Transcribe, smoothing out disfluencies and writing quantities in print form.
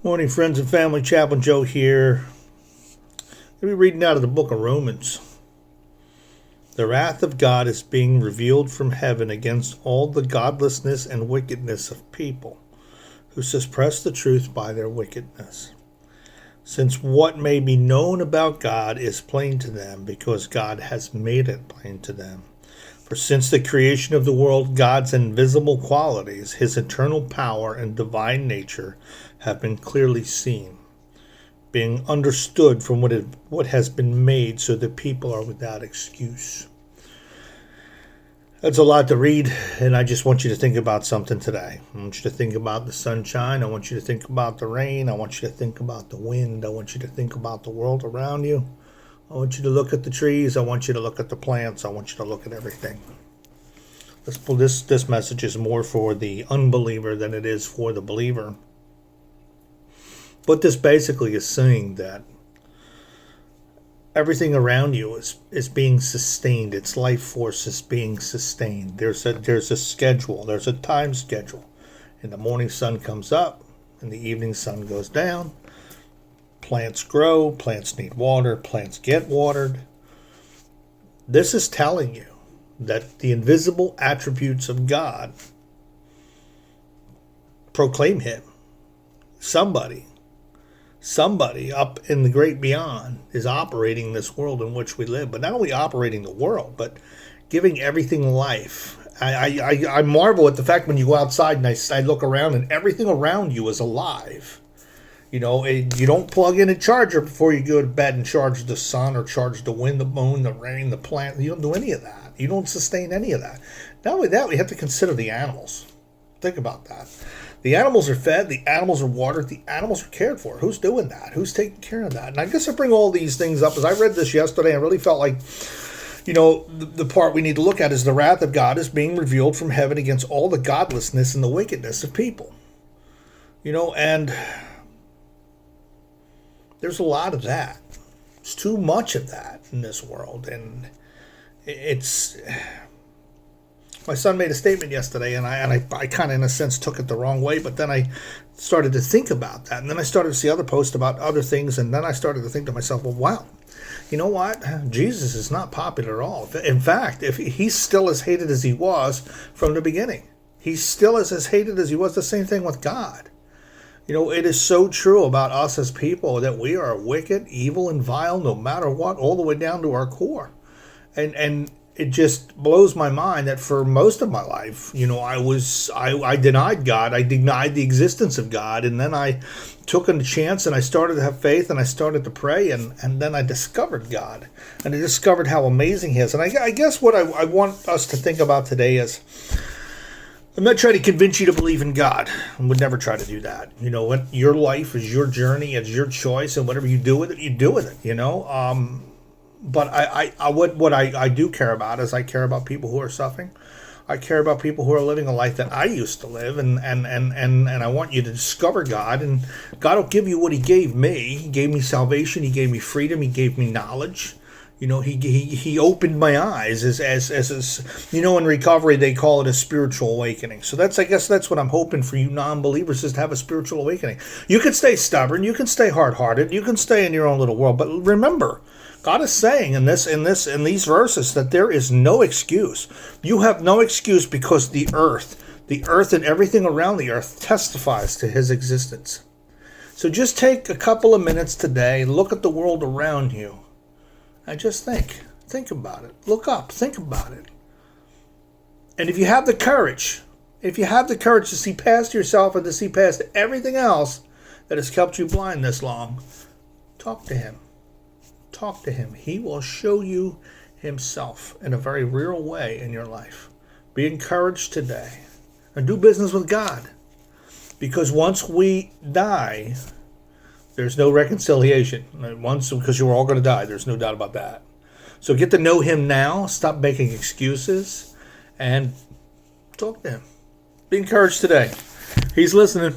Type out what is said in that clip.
Morning, friends and family. Chaplain Joe here. We'll be reading out of the book of Romans. The wrath of God is being revealed from heaven against all the godlessness and wickedness of people who suppress the truth by their wickedness. Since what may be known about God is plain to them, because God has made it plain to them. For since the creation of the world, God's invisible qualities, his eternal power and divine nature, have been clearly seen, being understood from what has been made, so that people are without excuse. That's a lot to read, and I just want you to think about something today. I want you to think about the sunshine. I want you to think about the rain. I want you to think about the wind. I want you to think about the world around you. I want you to look at the trees. I want you to look at the plants. I want you to look at everything. This message is more for the unbeliever than it is for the believer. But this basically is saying that everything around you is being sustained. Its life force is being sustained. There's a schedule. There's a time schedule. And the morning sun comes up and the evening sun goes down. Plants grow, plants need water, plants get watered. This is telling you that the invisible attributes of God proclaim him. Somebody up in the great beyond is operating this world in which we live, but not only operating the world, but giving everything life. I marvel at the fact when you go outside and I look around and everything around you is alive. You know, you don't plug in a charger before you go to bed and charge the sun or charge the wind, the moon, the rain, the plant. You don't do any of that. You don't sustain any of that. Not only that, we have to consider the animals. Think about that. The animals are fed. The animals are watered. The animals are cared for. Who's doing that? Who's taking care of that? And I guess I bring all these things up as I read this yesterday. I really felt like, the part we need to look at is the wrath of God is being revealed from heaven against all the godlessness and the wickedness of people. And there's a lot of that. There's too much of that in this world. And my son made a statement yesterday, and I kind of, in a sense, took it the wrong way, but then I started to think about that. And then I started to see other posts about other things, and then I started to think to myself, well, wow, you know what? Jesus is not popular at all. In fact, if he's still as hated as he was from the beginning. He's still as hated as he was. The same thing with God. It is so true about us as people that we are wicked, evil, and vile no matter what, all the way down to our core. And it just blows my mind that for most of my life, I denied God. I denied the existence of God. And then I took a chance and I started to have faith and I started to pray. And then I discovered God. And I discovered how amazing he is. And I guess what I want us to think about today is, I'm not trying to convince you to believe in God. I would never try to do that. Your life is your journey, it's your choice, and whatever you do with it, you do with it. But what I do care about is I care about people who are suffering. I care about people who are living a life that I used to live, and I want you to discover God, and God will give you what he gave me. He gave me salvation. He gave me freedom. He gave me knowledge. He opened my eyes as in recovery they call it a spiritual awakening. So I guess that's what I'm hoping for you non-believers, is to have a spiritual awakening. You can stay stubborn, you can stay hard-hearted, you can stay in your own little world, but remember, God is saying in these verses that there is no excuse. You have no excuse because the earth and everything around the earth testifies to his existence. So just take a couple of minutes today, look at the world around you. And just think about it. Look up, think about it. And if you have the courage to see past yourself and to see past everything else that has kept you blind this long, talk to him. Talk to him. He will show you himself in a very real way in your life. Be encouraged today and do business with God. Because once we die, there's no reconciliation. Because you're all going to die. There's no doubt about that. So get to know him now. Stop making excuses. And talk to him. Be encouraged today. He's listening.